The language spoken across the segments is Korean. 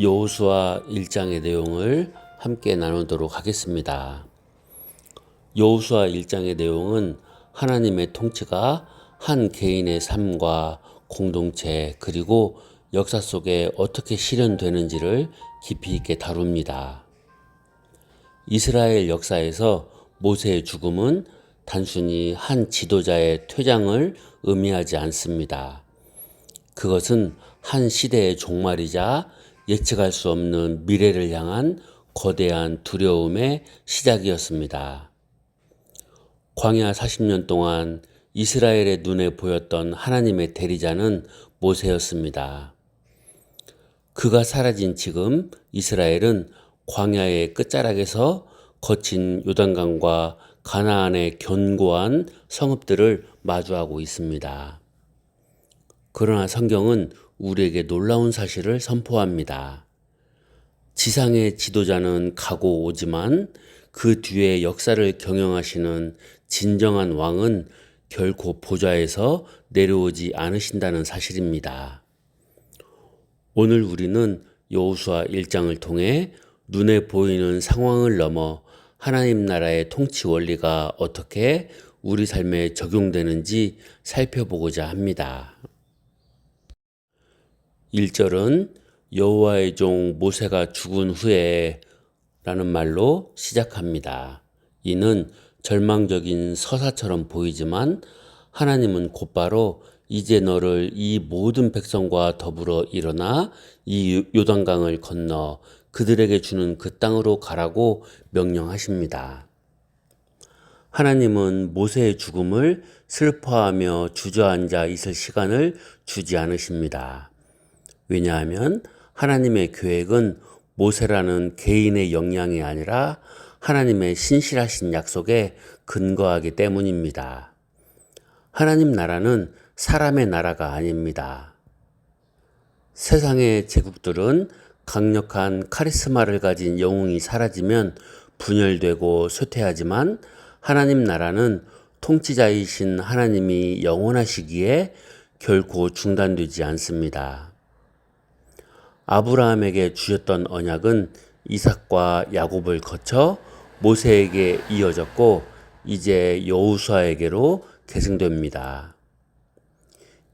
여호수아 1장의 내용을 함께 나누도록 하겠습니다. 여호수아 1장의 내용은 하나님의 통치가 한 개인의 삶과 공동체 그리고 역사 속에 어떻게 실현되는지를 깊이 있게 다룹니다. 이스라엘 역사에서 모세의 죽음은 단순히 한 지도자의 퇴장을 의미하지 않습니다. 그것은 한 시대의 종말이자 예측할 수 없는 미래를 향한 거대한 두려움의 시작이었습니다. 광야 40년 동안 이스라엘의 눈에 보였던 하나님의 대리자는 모세였습니다. 그가 사라진 지금 이스라엘은 광야의 끝자락에서 거친 요단강과 가나안의 견고한 성읍들을 마주하고 있습니다. 그러나 성경은 우리에게 놀라운 사실을 선포합니다. 지상의 지도자는 가고 오지만 그 뒤에 역사를 경영하시는 진정한 왕은 결코 보좌에서 내려오지 않으신다는 사실입니다. 오늘 우리는 여호수아 1장을 통해 눈에 보이는 상황을 넘어 하나님 나라의 통치 원리가 어떻게 우리 삶에 적용되는지 살펴보고자 합니다. 1절은 여호와의 종 모세가 죽은 후에 라는 말로 시작합니다. 이는 절망적인 서사처럼 보이지만 하나님은 곧바로 이제 너를 이 모든 백성과 더불어 일어나 이 요단강을 건너 그들에게 주는 그 땅으로 가라고 명령하십니다. 하나님은 모세의 죽음을 슬퍼하며 주저앉아 있을 시간을 주지 않으십니다. 왜냐하면 하나님의 계획은 모세라는 개인의 역량이 아니라 하나님의 신실하신 약속에 근거하기 때문입니다. 하나님 나라는 사람의 나라가 아닙니다. 세상의 제국들은 강력한 카리스마를 가진 영웅이 사라지면 분열되고 쇠퇴하지만 하나님 나라는 통치자이신 하나님이 영원하시기에 결코 중단되지 않습니다. 아브라함에게 주셨던 언약은 이삭과 야곱을 거쳐 모세에게 이어졌고 이제 여호수아에게로 계승됩니다.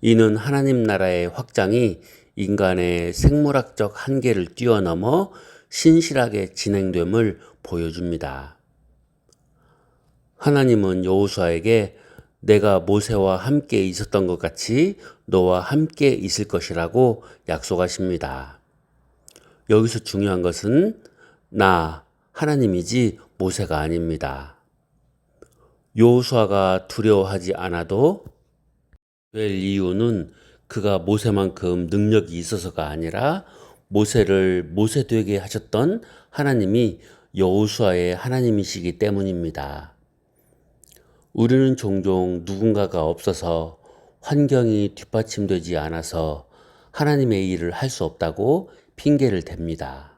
이는 하나님 나라의 확장이 인간의 생물학적 한계를 뛰어넘어 신실하게 진행됨을 보여줍니다. 하나님은 여호수아에게 내가 모세와 함께 있었던 것 같이 너와 함께 있을 것이라고 약속하십니다. 여기서 중요한 것은 나 하나님이지 모세가 아닙니다. 여호수아가 두려워하지 않아도 될 이유는 그가 모세만큼 능력이 있어서가 아니라 모세를 모세 되게 하셨던 하나님이 여호수아의 하나님이시기 때문입니다. 우리는 종종 누군가가 없어서 환경이 뒷받침되지 않아서 하나님의 일을 할 수 없다고 핑계를 댑니다.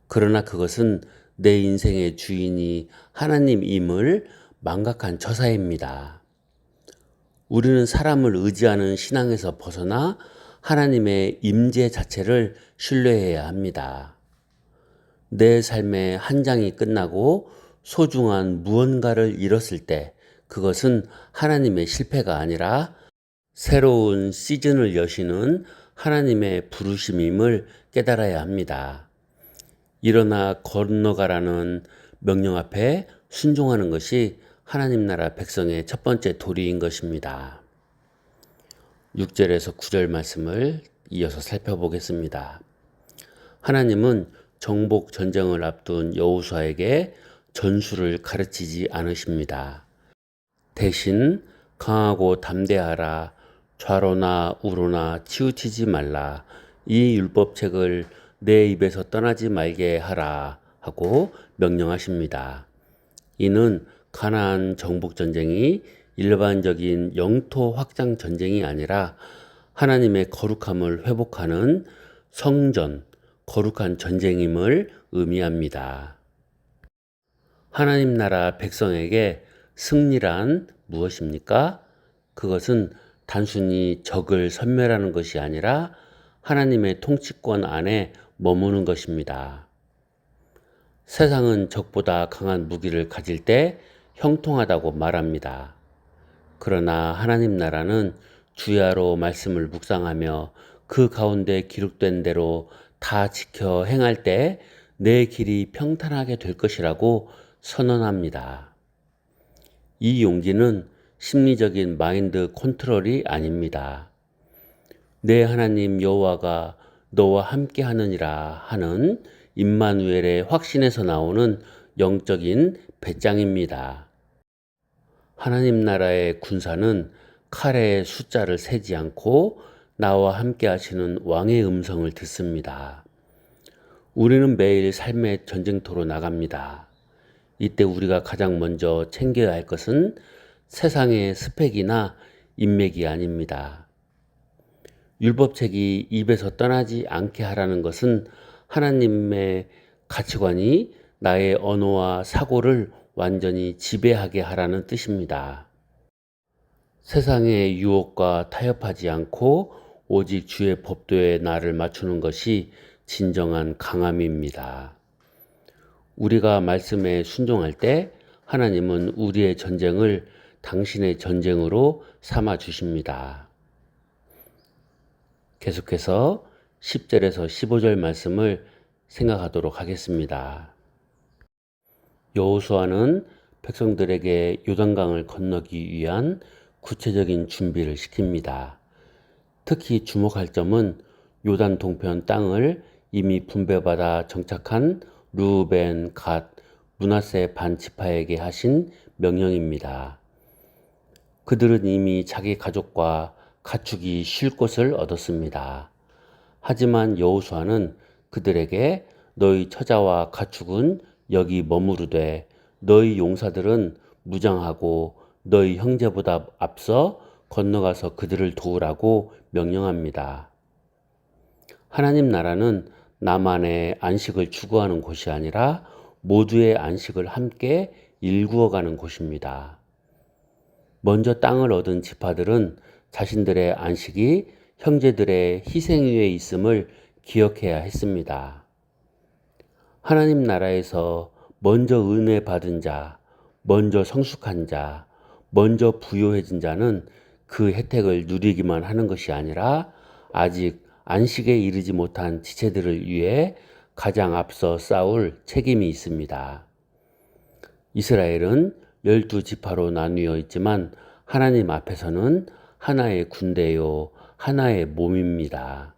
그러나 그것은 내 인생의 주인이 하나님임을 망각한 처사입니다. 우리는 사람을 의지하는 신앙에서 벗어나 하나님의 임재 자체를 신뢰해야 합니다. 내 삶의 한 장이 끝나고 소중한 무언가를 잃었을 때 그것은 하나님의 실패가 아니라 새로운 시즌을 여시는 하나님의 부르심임을 깨달아야 합니다. 일어나 건너가라는 명령 앞에 순종하는 것이 하나님 나라 백성의 첫 번째 도리인 것입니다. 6절에서 9절 말씀을 이어서 살펴보겠습니다. 하나님은 정복 전쟁을 앞둔 여호수아에게 전술을 가르치지 않으십니다. 대신 강하고 담대하라, 좌로나 우로나 치우치지 말라, 이 율법책을 내 입에서 떠나지 말게 하라 하고 명령하십니다. 이는 가나안 정복 전쟁이 일반적인 영토 확장 전쟁이 아니라 하나님의 거룩함을 회복하는 성전, 거룩한 전쟁임을 의미합니다. 하나님 나라 백성에게 승리란 무엇입니까? 그것은 단순히 적을 섬멸하는 것이 아니라 하나님의 통치권 안에 머무는 것입니다. 세상은 적보다 강한 무기를 가질 때 형통하다고 말합니다. 그러나 하나님 나라는 주야로 말씀을 묵상하며 그 가운데 기록된 대로 다 지켜 행할 때 내 길이 평탄하게 될 것이라고 선언합니다. 이 용기는 심리적인 마인드 컨트롤이 아닙니다. 내 하나님 여호와가 너와 함께 하느니라 하는 임마누엘의 확신에서 나오는 영적인 배짱입니다. 하나님 나라의 군사는 칼의 숫자를 세지 않고 나와 함께 하시는 왕의 음성을 듣습니다. 우리는 매일 삶의 전쟁터로 나갑니다. 이때 우리가 가장 먼저 챙겨야 할 것은 세상의 스펙이나 인맥이 아닙니다. 율법책이 입에서 떠나지 않게 하라는 것은 하나님의 가치관이 나의 언어와 사고를 완전히 지배하게 하라는 뜻입니다. 세상의 유혹과 타협하지 않고 오직 주의 법도에 나를 맞추는 것이 진정한 강함입니다. 우리가 말씀에 순종할 때 하나님은 우리의 전쟁을 당신의 전쟁으로 삼아 주십니다. 계속해서 10절에서 15절 말씀을 생각하도록 하겠습니다. 여호수아는 백성들에게 요단강을 건너기 위한 구체적인 준비를 시킵니다. 특히 주목할 점은 요단 동편 땅을 이미 분배받아 정착한 르우벤, 갓, 므낫세 반 지파에게 하신 명령입니다. 그들은 이미 자기 가족과 가축이 쉴 곳을 얻었습니다. 하지만 여호수아는 그들에게 너희 처자와 가축은 여기 머무르되 너희 용사들은 무장하고 너희 형제보다 앞서 건너가서 그들을 도우라고 명령합니다. 하나님 나라는 나만의 안식을 추구하는 곳이 아니라 모두의 안식을 함께 일구어가는 곳입니다. 먼저 땅을 얻은 지파들은 자신들의 안식이 형제들의 희생 위에 있음을 기억해야 했습니다. 하나님 나라에서 먼저 은혜 받은 자, 먼저 성숙한 자, 먼저 부요해진 자는 그 혜택을 누리기만 하는 것이 아니라 아직 안식에 이르지 못한 지체들을 위해 가장 앞서 싸울 책임이 있습니다. 이스라엘은 12지파로 나뉘어 있지만 하나님 앞에서는 하나의 군대요, 하나의 몸입니다.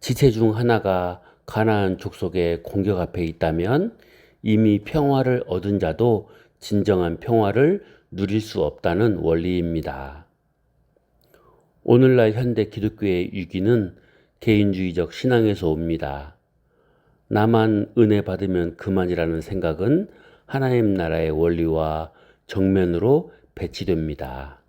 지체 중 하나가 가나안 족속의 공격 앞에 있다면 이미 평화를 얻은 자도 진정한 평화를 누릴 수 없다는 원리입니다. 오늘날 현대 기독교의 위기는 개인주의적 신앙에서 옵니다. 나만 은혜 받으면 그만이라는 생각은 하나님 나라의 원리와 정면으로 배치됩니다.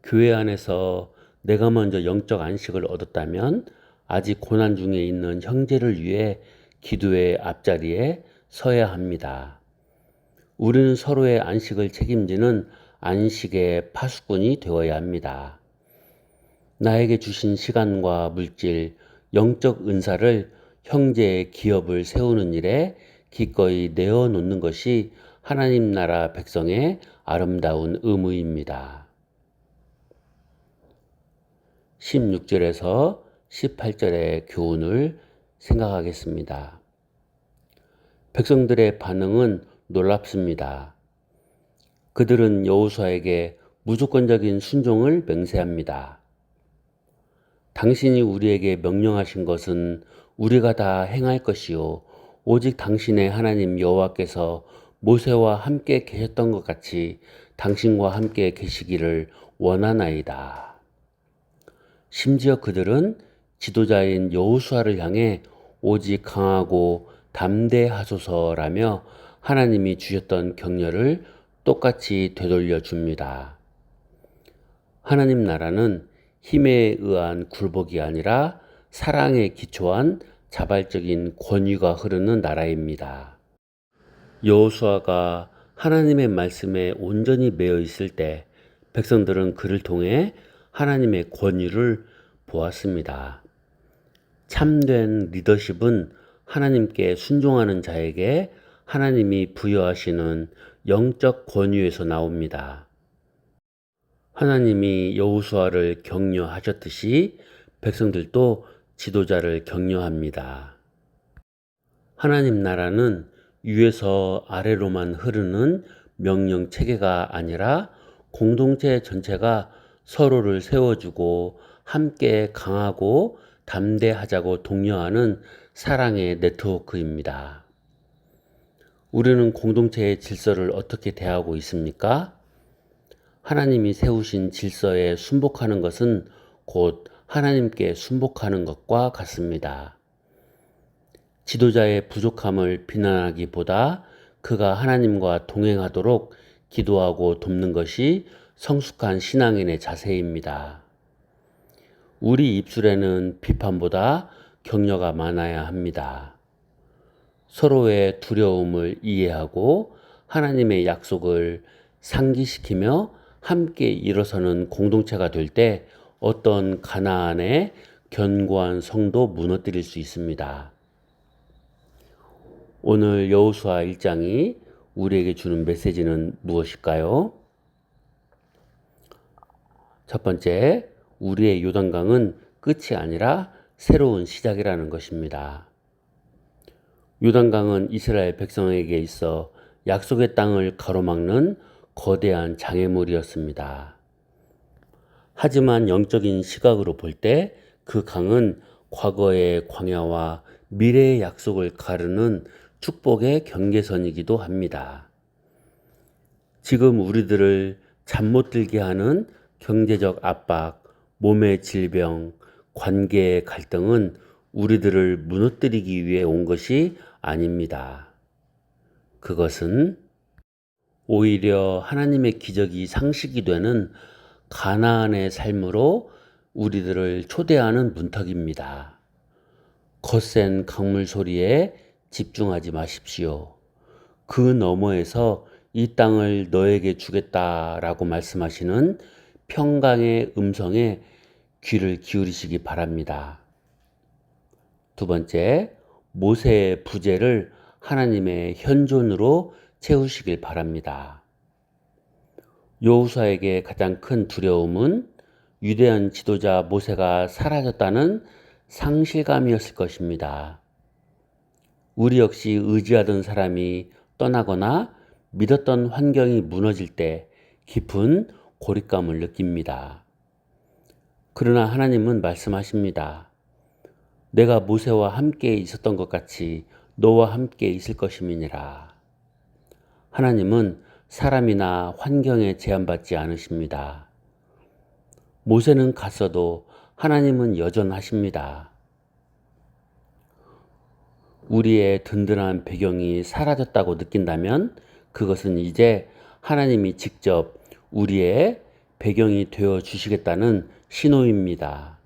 교회 안에서 내가 먼저 영적 안식을 얻었다면 아직 고난 중에 있는 형제를 위해 기도의 앞자리에 서야 합니다. 우리는 서로의 안식을 책임지는 안식의 파수꾼이 되어야 합니다. 나에게 주신 시간과 물질, 영적 은사를 형제의 기업을 세우는 일에 기꺼이 내어놓는 것이 하나님 나라 백성의 아름다운 의무입니다. 16절에서 18절의 교훈을 생각하겠습니다. 백성들의 반응은 놀랍습니다. 그들은 여호수아에게 무조건적인 순종을 맹세합니다. 당신이 우리에게 명령하신 것은 우리가 다 행할 것이요 오직 당신의 하나님 여호와께서 모세와 함께 계셨던 것 같이 당신과 함께 계시기를 원하나이다. 심지어 그들은 지도자인 여호수아를 향해 오직 강하고 담대하소서라며 하나님이 주셨던 격려를 똑같이 되돌려 줍니다. 하나님 나라는 힘에 의한 굴복이 아니라 사랑에 기초한 자발적인 권위가 흐르는 나라입니다. 여호수아가 하나님의 말씀에 온전히 매여 있을 때 백성들은 그를 통해 하나님의 권위를 보았습니다. 참된 리더십은 하나님께 순종하는 자에게 하나님이 부여하시는 영적 권위에서 나옵니다. 하나님이 여호수아를 격려하셨듯이 백성들도 지도자를 격려합니다. 하나님 나라는 위에서 아래로만 흐르는 명령 체계가 아니라 공동체 전체가 서로를 세워주고 함께 강하고 담대하자고 독려하는 사랑의 네트워크입니다. 우리는 공동체의 질서를 어떻게 대하고 있습니까? 하나님이 세우신 질서에 순복하는 것은 곧 하나님께 순복하는 것과 같습니다. 지도자의 부족함을 비난하기보다 그가 하나님과 동행하도록 기도하고 돕는 것이 성숙한 신앙인의 자세입니다. 우리 입술에는 비판보다 격려가 많아야 합니다. 서로의 두려움을 이해하고 하나님의 약속을 상기시키며 함께 일어서는 공동체가 될 때 어떤 가나안의 견고한 성도 무너뜨릴 수 있습니다. 오늘 여호수아 1장이 우리에게 주는 메시지는 무엇일까요? 첫 번째, 우리의 요단강은 끝이 아니라 새로운 시작이라는 것입니다. 요단강은 이스라엘 백성에게 있어 약속의 땅을 가로막는 거대한 장애물이었습니다. 하지만 영적인 시각으로 볼 때 그 강은 과거의 광야와 미래의 약속을 가르는 축복의 경계선이기도 합니다. 지금 우리들을 잠 못 들게 하는 경제적 압박, 몸의 질병, 관계의 갈등은 우리들을 무너뜨리기 위해 온 것이 아닙니다. 그것은 오히려 하나님의 기적이 상식이 되는 가나안의 삶으로 우리들을 초대하는 문턱입니다. 거센 강물 소리에 집중하지 마십시오. 그 너머에서 이 땅을 너에게 주겠다라고 말씀하시는 평강의 음성에 귀를 기울이시기 바랍니다. 두 번째, 모세의 부재를 하나님의 현존으로 채우시길 바랍니다. 여호수아에게 가장 큰 두려움은 위대한 지도자 모세가 사라졌다는 상실감이었을 것입니다. 우리 역시 의지하던 사람이 떠나거나 믿었던 환경이 무너질 때 깊은 고립감을 느낍니다. 그러나 하나님은 말씀하십니다. 내가 모세와 함께 있었던 것 같이 너와 함께 있을 것임이니라. 하나님은 사람이나 환경에 제한받지 않으십니다. 모세는 갔어도 하나님은 여전하십니다. 우리의 든든한 배경이 사라졌다고 느낀다면 그것은 이제 하나님이 직접 우리의 배경이 되어 주시겠다는 신호입니다.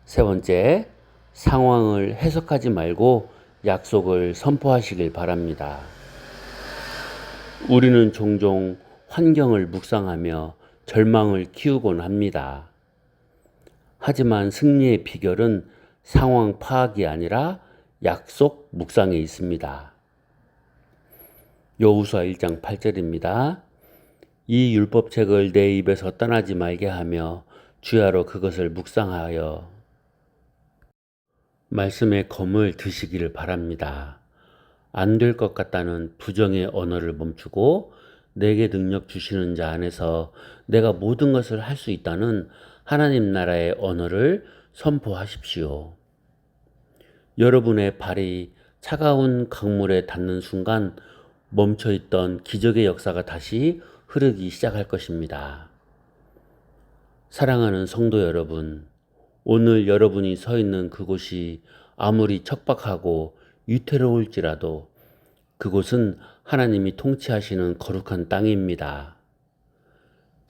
세 번째, 상황을 해석하지 말고 약속을 선포하시길 바랍니다. 우리는 종종 환경을 묵상하며 절망을 키우곤 합니다. 하지만 승리의 비결은 상황 파악이 아니라 약속 묵상에 있습니다. 여호수아 1장 8절입니다. 이 율법책을 내 입에서 떠나지 말게 하며 주야로 그것을 묵상하여 말씀의 검을 드시기를 바랍니다. 안 될 것 같다는 부정의 언어를 멈추고 내게 능력 주시는 자 안에서 내가 모든 것을 할 수 있다는 하나님 나라의 언어를 선포하십시오. 여러분의 발이 차가운 강물에 닿는 순간 멈춰있던 기적의 역사가 다시 흐르기 시작할 것입니다. 사랑하는 성도 여러분, 오늘 여러분이 서 있는 그곳이 아무리 척박하고 위태로울지라도 그곳은 하나님이 통치하시는 거룩한 땅입니다.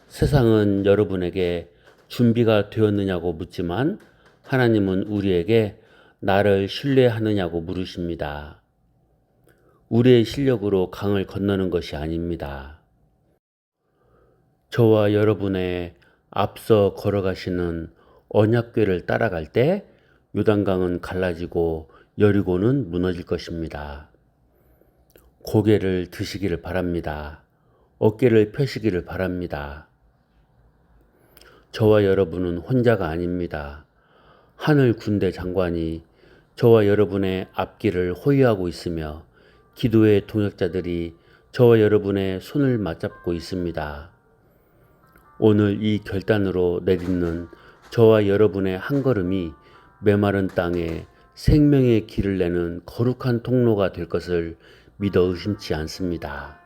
세상은 여러분에게 준비가 되었느냐고 묻지만 하나님은 우리에게 나를 신뢰하느냐고 물으십니다. 우리의 실력으로 강을 건너는 것이 아닙니다. 저와 여러분의 앞서 걸어가시는 언약궤를 따라갈 때 요단강은 갈라지고 여리고는 무너질 것입니다. 고개를 드시기를 바랍니다. 어깨를 펴시기를 바랍니다. 저와 여러분은 혼자가 아닙니다. 하늘 군대 장관이 저와 여러분의 앞길을 호위하고 있으며 기도의 동역자들이 저와 여러분의 손을 맞잡고 있습니다. 오늘 이 결단으로 내딛는 저와 여러분의 한 걸음이 메마른 땅에 생명의 길을 내는 거룩한 통로가 될 것을 믿어 의심치 않습니다.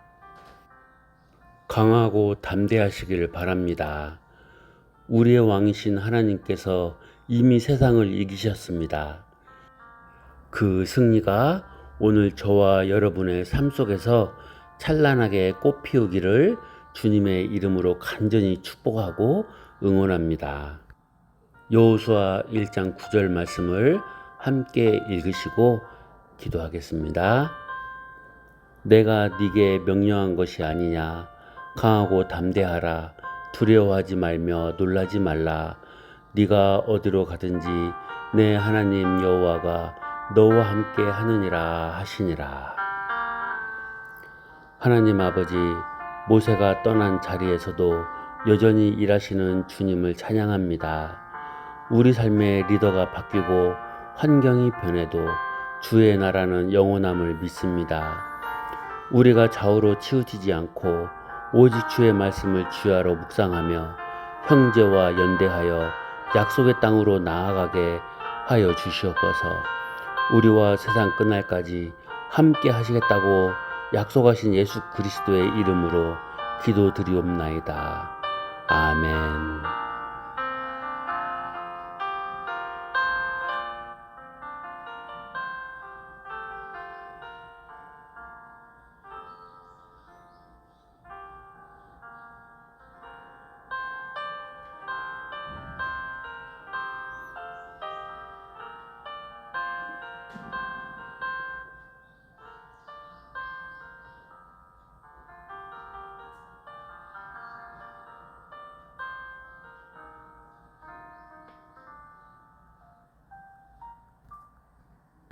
강하고 담대하시기를 바랍니다. 우리의 왕이신 하나님께서 이미 세상을 이기셨습니다. 그 승리가 오늘 저와 여러분의 삶 속에서 찬란하게 꽃피우기를 주님의 이름으로 간절히 축복하고 응원합니다. 여호수아 1장 9절 말씀을 함께 읽으시고 기도하겠습니다. 내가 네게 명령한 것이 아니냐. 강하고 담대하라. 두려워하지 말며 놀라지 말라. 네가 어디로 가든지 내 하나님 여호와가 너와 함께 하느니라 하시니라. 하나님 아버지, 모세가 떠난 자리에서도 여전히 일하시는 주님을 찬양합니다. 우리 삶의 리더가 바뀌고 환경이 변해도 주의 나라는 영원함을 믿습니다. 우리가 좌우로 치우치지 않고 오직 주의 말씀을 주야로 묵상하며 형제와 연대하여 약속의 땅으로 나아가게 하여 주시옵소서. 우리와 세상 끝날까지 함께 하시겠다고 약속하신 예수 그리스도의 이름으로 기도드리옵나이다. 아멘.